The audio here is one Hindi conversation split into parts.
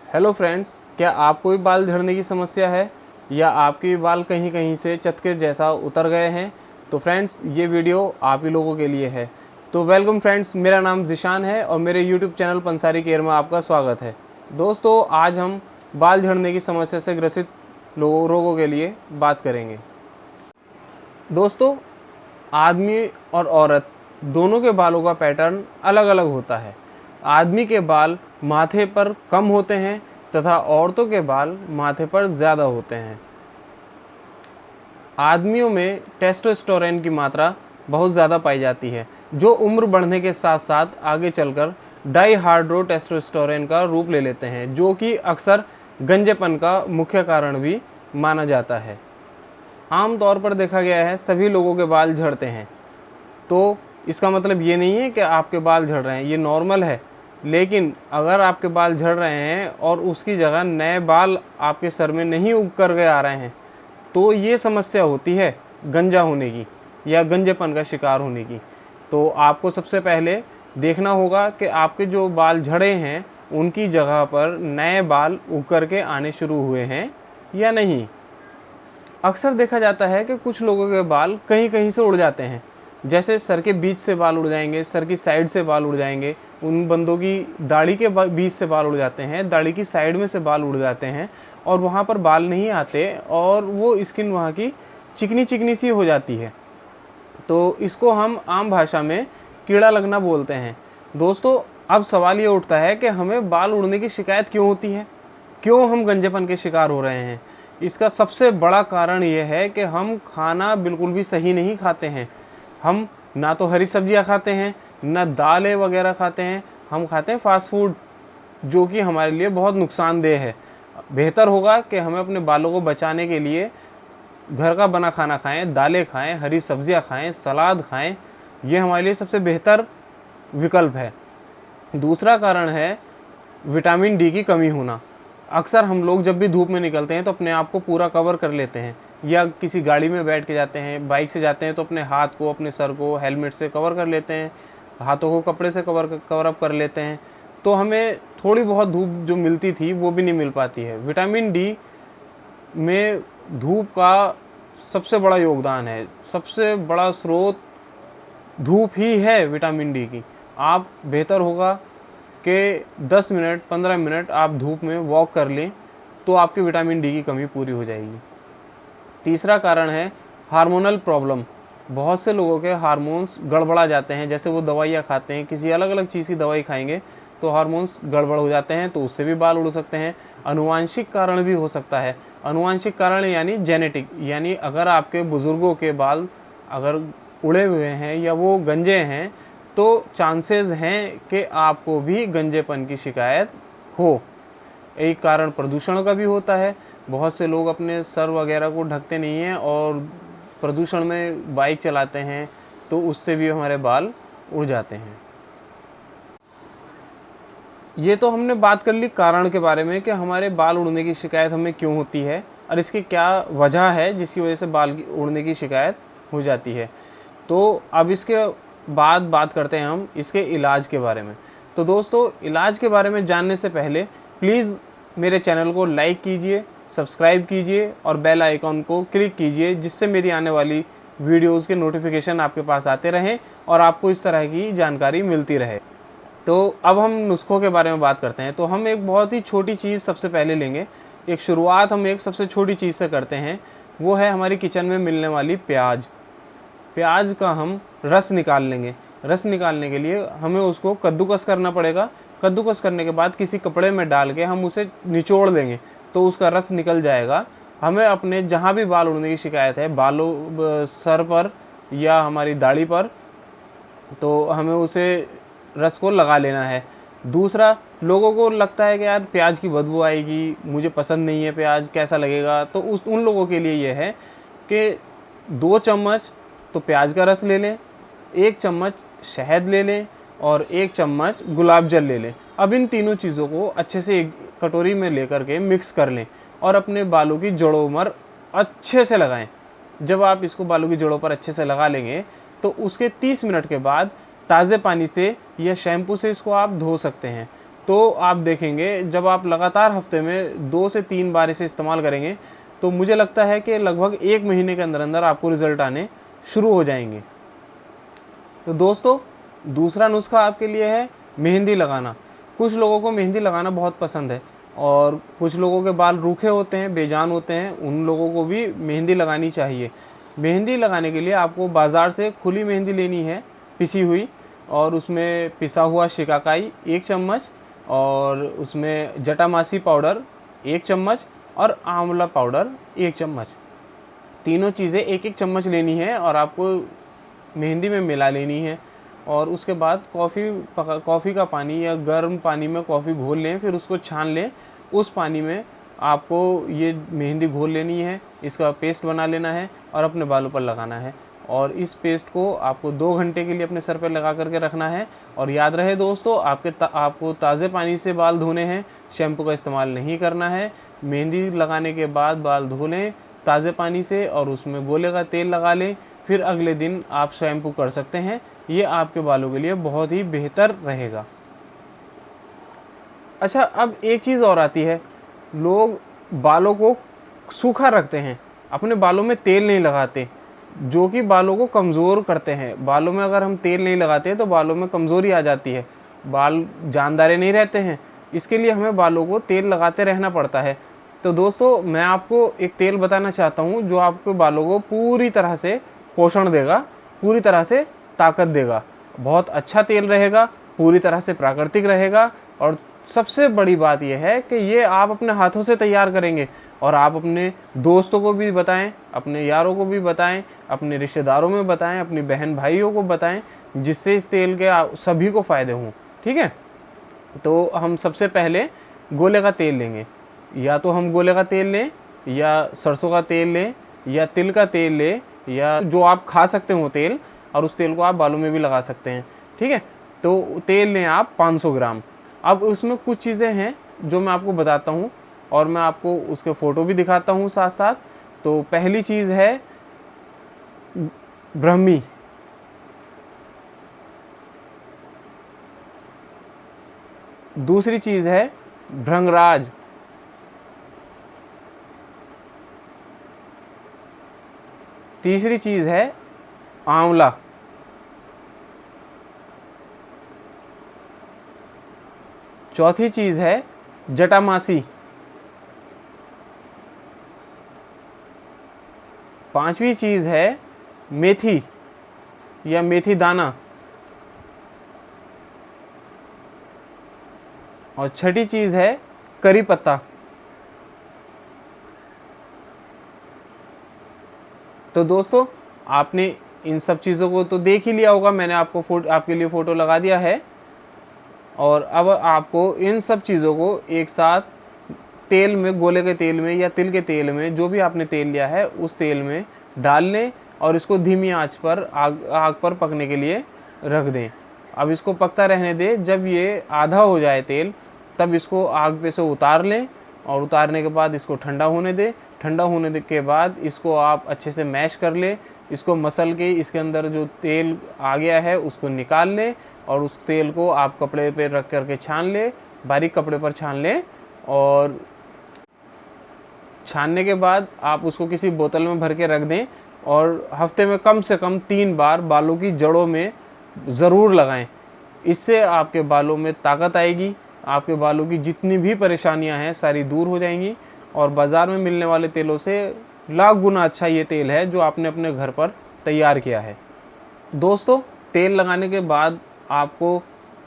हेलो फ्रेंड्स, क्या आपको भी बाल झड़ने की समस्या है या आपके भी बाल कहीं कहीं से चटके जैसा उतर गए हैं? तो फ्रेंड्स, ये वीडियो आप ही लोगों के लिए है। तो वेलकम फ्रेंड्स, मेरा नाम ज़िशान है और मेरे यूट्यूब चैनल पंसारी केयर में आपका स्वागत है। दोस्तों, आज हम बाल झड़ने की समस्या से ग्रसित रोगों के लिए बात करेंगे। दोस्तों, आदमी और औरत दोनों के बालों का पैटर्न अलग अलग होता है। आदमी के बाल माथे पर कम होते हैं तथा औरतों के बाल माथे पर ज़्यादा होते हैं। आदमियों में टेस्टोस्टेरोन की मात्रा बहुत ज़्यादा पाई जाती है, जो उम्र बढ़ने के साथ साथ आगे चलकर डाईहाइड्रोटेस्टोस्टेरोन का रूप ले लेते हैं, जो कि अक्सर गंजेपन का मुख्य कारण भी माना जाता है। आमतौर पर देखा गया है सभी लोगों के बाल झड़ते हैं, तो इसका मतलब ये नहीं है कि आपके बाल झड़ रहे हैं, ये नॉर्मल है। लेकिन अगर आपके बाल झड़ रहे हैं और उसकी जगह नए बाल आपके सर में नहीं उग कर के आ रहे हैं, तो ये समस्या होती है गंजा होने की या गंजेपन का शिकार होने की। तो आपको सबसे पहले देखना होगा कि आपके जो बाल झड़े हैं उनकी जगह पर नए बाल उग कर के आने शुरू हुए हैं या नहीं। अक्सर देखा जाता है कि कुछ लोगों के बाल कहीं कहीं से उड़ जाते हैं, जैसे सर के बीच से बाल उड़ जाएंगे, सर की साइड से बाल उड़ जाएंगे। उन बंदों की दाढ़ी के बीच से बाल उड़ जाते हैं, दाढ़ी की साइड में से बाल उड़ जाते हैं और वहाँ पर बाल नहीं आते और वो स्किन वहाँ की चिकनी चिकनी सी हो जाती है। तो इसको हम आम भाषा में कीड़ा लगना बोलते हैं। दोस्तों, अब सवाल ये उठता है कि हमें बाल उड़ने की शिकायत क्यों होती है, क्यों हम गंजेपन के शिकार हो रहे हैं? इसका सबसे बड़ा कारण ये है कि हम खाना बिल्कुल भी सही नहीं खाते हैं। हम ना तो हरी सब्जियां खाते हैं, ना दालें वगैरह खाते हैं, हम खाते हैं फास्ट फूड, जो कि हमारे लिए बहुत नुकसानदेह है। बेहतर होगा कि हमें अपने बालों को बचाने के लिए घर का बना खाना खाएं, दालें खाएं, हरी सब्जियां खाएं, सलाद खाएं। ये हमारे लिए सबसे बेहतर विकल्प है। दूसरा कारण है विटामिन डी की कमी होना। अक्सर हम लोग जब भी धूप में निकलते हैं तो अपने आप को पूरा कवर कर लेते हैं, या किसी गाड़ी में बैठ के जाते हैं, बाइक से जाते हैं तो अपने हाथ को, अपने सर को हेलमेट से कवर कर लेते हैं, हाथों को कपड़े से कवर अप कर लेते हैं। तो हमें थोड़ी बहुत धूप जो मिलती थी वो भी नहीं मिल पाती है। विटामिन डी में धूप का सबसे बड़ा योगदान है, सबसे बड़ा स्रोत धूप ही है विटामिन डी की। आप बेहतर होगा कि 10 मिनट 15 मिनट आप धूप में वॉक कर लें, तो आपके विटामिन डी की कमी पूरी हो जाएगी। तीसरा कारण है हार्मोनल प्रॉब्लम। बहुत से लोगों के हार्मोन्स गड़बड़ा जाते हैं, जैसे वो दवाइयाँ खाते हैं, किसी अलग अलग चीज़ की दवाई खाएंगे तो हार्मोन्स गड़बड़ हो जाते हैं, तो उससे भी बाल उड़ सकते हैं। आनुवांशिक कारण भी हो सकता है। आनुवांशिक कारण यानी जेनेटिक, यानी अगर आपके बुज़ुर्गों के बाल अगर उड़े हुए हैं या वो गंजे हैं, तो चांसेस हैं कि आपको भी गंजेपन की शिकायत हो। एक कारण प्रदूषण का भी होता है। बहुत से लोग अपने सर वगैरह को ढकते नहीं हैं और प्रदूषण में बाइक चलाते हैं, तो उससे भी हमारे बाल उड़ जाते हैं। ये तो हमने बात कर ली कारण के बारे में कि हमारे बाल उड़ने की शिकायत हमें क्यों होती है और इसकी क्या वजह है जिसकी वजह से बाल उड़ने की शिकायत हो जाती है। तो अब इसके बाद बात करते हैं हम इसके इलाज के बारे में। तो दोस्तों, इलाज के बारे में जानने से पहले प्लीज़ मेरे चैनल को लाइक कीजिए, सब्सक्राइब कीजिए और बेल आइकॉन को क्लिक कीजिए, जिससे मेरी आने वाली वीडियोज़ के नोटिफिकेशन आपके पास आते रहें और आपको इस तरह की जानकारी मिलती रहे। तो अब हम नुस्खों के बारे में बात करते हैं। तो हम एक बहुत ही छोटी चीज़ सबसे पहले लेंगे। एक शुरुआत हम एक सबसे छोटी चीज़ से करते हैं, वो है हमारी किचन में मिलने वाली प्याज। प्याज का हम रस निकाल लेंगे। रस निकालने के लिए हमें उसको कद्दूकस करना पड़ेगा। कद्दूकस करने के बाद किसी कपड़े में डाल के हम उसे निचोड़ देंगे, तो उसका रस निकल जाएगा। हमें अपने जहाँ भी बाल उड़ने की शिकायत है, बालों, सर पर या हमारी दाढ़ी पर, तो हमें उसे रस को लगा लेना है। दूसरा, लोगों को लगता है कि यार प्याज की बदबू आएगी, मुझे पसंद नहीं है प्याज, कैसा लगेगा, तो उन लोगों के लिए ये है कि 2 चम्मच तो प्याज का रस ले लें, 1 चम्मच शहद ले लें और 1 चम्मच गुलाब जल ले लें। अब इन तीनों चीज़ों को अच्छे से एक कटोरी में लेकर के मिक्स कर लें और अपने बालों की जड़ों पर अच्छे से लगाएं। जब आप इसको बालों की जड़ों पर अच्छे से लगा लेंगे, तो उसके 30 मिनट के बाद ताज़े पानी से या शैम्पू से इसको आप धो सकते हैं। तो आप देखेंगे जब आप लगातार हफ्ते में 2 से 3 बार इसे इस्तेमाल करेंगे तो मुझे लगता है कि लगभग 1 महीने के अंदर अंदर आपको रिज़ल्ट आने शुरू हो जाएंगे। तो दोस्तों, दूसरा नुस्खा आपके लिए है मेहंदी लगाना। कुछ लोगों को मेहंदी लगाना बहुत पसंद है और कुछ लोगों के बाल रूखे होते हैं, बेजान होते हैं, उन लोगों को भी मेहंदी लगानी चाहिए। मेहंदी लगाने के लिए आपको बाज़ार से खुली मेहंदी लेनी है, पिसी हुई, और उसमें पिसा हुआ शिकाकाई 1 चम्मच, और उसमें जटामासी पाउडर 1 चम्मच और आंवला पाउडर 1 चम्मच। तीनों चीज़ें 1-1 चम्मच लेनी है और आपको मेहंदी में मिला लेनी है। और उसके बाद कॉफ़ी का पानी या गर्म पानी में कॉफ़ी घोल लें, फिर उसको छान लें। उस पानी में आपको ये मेहंदी घोल लेनी है, इसका पेस्ट बना लेना है और अपने बालों पर लगाना है। और इस पेस्ट को आपको 2 घंटे के लिए अपने सर पर लगा करके रखना है। और याद रहे दोस्तों, आपको ताज़े पानी से बाल धोने हैं, शैम्पू का इस्तेमाल नहीं करना है। मेहंदी लगाने के बाद बाल धो लें ताज़े पानी से और उसमें गोले का तेल लगा लें, फिर अगले दिन आप शैम्पू कर सकते हैं। ये आपके बालों के लिए बहुत ही बेहतर रहेगा। अच्छा, अब एक चीज़ और आती है, लोग बालों को सूखा रखते हैं, अपने बालों में तेल नहीं लगाते, जो कि बालों को कमज़ोर करते हैं। बालों में अगर हम तेल नहीं लगाते तो बालों में कमज़ोरी आ जाती है, बाल जानदारे नहीं रहते हैं। इसके लिए हमें बालों को तेल लगाते रहना पड़ता है। तो दोस्तों, मैं आपको एक तेल बताना चाहता हूँ जो आपके बालों को पूरी तरह से पोषण देगा, पूरी तरह से ताकत देगा। बहुत अच्छा तेल रहेगा, पूरी तरह से प्राकृतिक रहेगा। और सबसे बड़ी बात यह है कि ये आप अपने हाथों से तैयार करेंगे और आप अपने दोस्तों को भी बताएं, अपने यारों को भी बताएं, अपने रिश्तेदारों में बताएं, अपनी बहन भाइयों को बताएं, जिससे इस तेल के सभी को फ़ायदे हों। ठीक है, तो हम सबसे पहले गोले का तेल लेंगे। या तो हम गोले का तेल लें, या सरसों का तेल लें, या तिल का तेल लें, या जो आप खा सकते हो तेल, और उस तेल को आप बालों में भी लगा सकते हैं। ठीक है, तो तेल लें आप 500 ग्राम। अब उसमें कुछ चीज़ें हैं जो मैं आपको बताता हूँ और मैं आपको उसके फ़ोटो भी दिखाता हूँ साथ साथ। तो पहली चीज़ है ब्रह्मी, दूसरी चीज़ है भृंगराज, तीसरी चीज़ है आंवला, चौथी चीज़ है जटामासी, पांचवी चीज़ है मेथी या मेथी दाना, और छठी चीज़ है करी पत्ता। तो दोस्तों, आपने इन सब चीज़ों को तो देख ही लिया होगा, मैंने आपके लिए फ़ोटो लगा दिया है। और अब आपको इन सब चीज़ों को एक साथ तेल में, गोले के तेल में या तिल के तेल में, जो भी आपने तेल लिया है उस तेल में डाल लें और इसको धीमी आंच पर आग पर पकने के लिए रख दें। अब इसको पकता रहने दें। जब ये आधा हो जाए तेल, तब इसको आग पे से उतार लें और उतारने के बाद इसको ठंडा होने दें। ठंडा होने के बाद इसको आप अच्छे से मैश कर लें। इसको मसल के इसके अंदर जो तेल आ गया है उसको निकाल लें और उस तेल को आप कपड़े पे रख करके छान लें, बारीक कपड़े पर छान लें। और छानने के बाद आप उसको किसी बोतल में भर के रख दें और हफ्ते में कम से कम 3 बार बालों की जड़ों में ज़रूर लगाएं। इससे आपके बालों में ताकत आएगी, आपके बालों की जितनी भी परेशानियां हैं सारी दूर हो जाएंगी। और बाज़ार में मिलने वाले तेलों से लाख गुना अच्छा ये तेल है जो आपने अपने घर पर तैयार किया है। दोस्तों, तेल लगाने के बाद आपको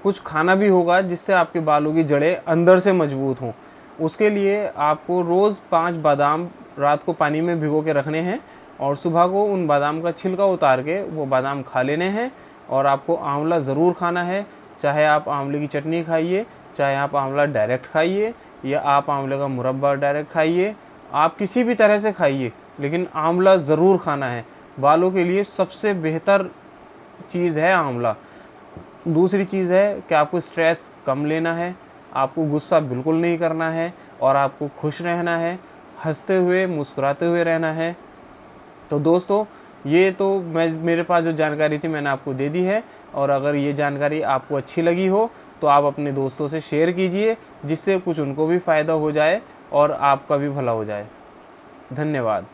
कुछ खाना भी होगा जिससे आपके बालों की जड़ें अंदर से मजबूत हों। उसके लिए आपको रोज़ 5 बादाम रात को पानी में भिगो के रखने हैं और सुबह को उन बादाम का छिलका उतार के वो बादाम खा लेने हैं। और आपको आंवला ज़रूर खाना है, चाहे आप आंवले की चटनी खाइए, चाहे आप आंवला डायरेक्ट खाइए, या आप आंवले का मुरब्बा डायरेक्ट खाइए, आप किसी भी तरह से खाइए, लेकिन आंवला ज़रूर खाना है। बालों के लिए सबसे बेहतर चीज़ है आंवला। दूसरी चीज़ है कि आपको स्ट्रेस कम लेना है, आपको गुस्सा बिल्कुल नहीं करना है और आपको खुश रहना है, हंसते हुए मुस्कुराते हुए रहना है। तो दोस्तों, ये तो मेरे पास जो जानकारी थी मैंने आपको दे दी है। और अगर ये जानकारी आपको अच्छी लगी हो तो आप अपने दोस्तों से शेयर कीजिए, जिससे कुछ उनको भी फ़ायदा हो जाए और आपका भी भला हो जाए। धन्यवाद।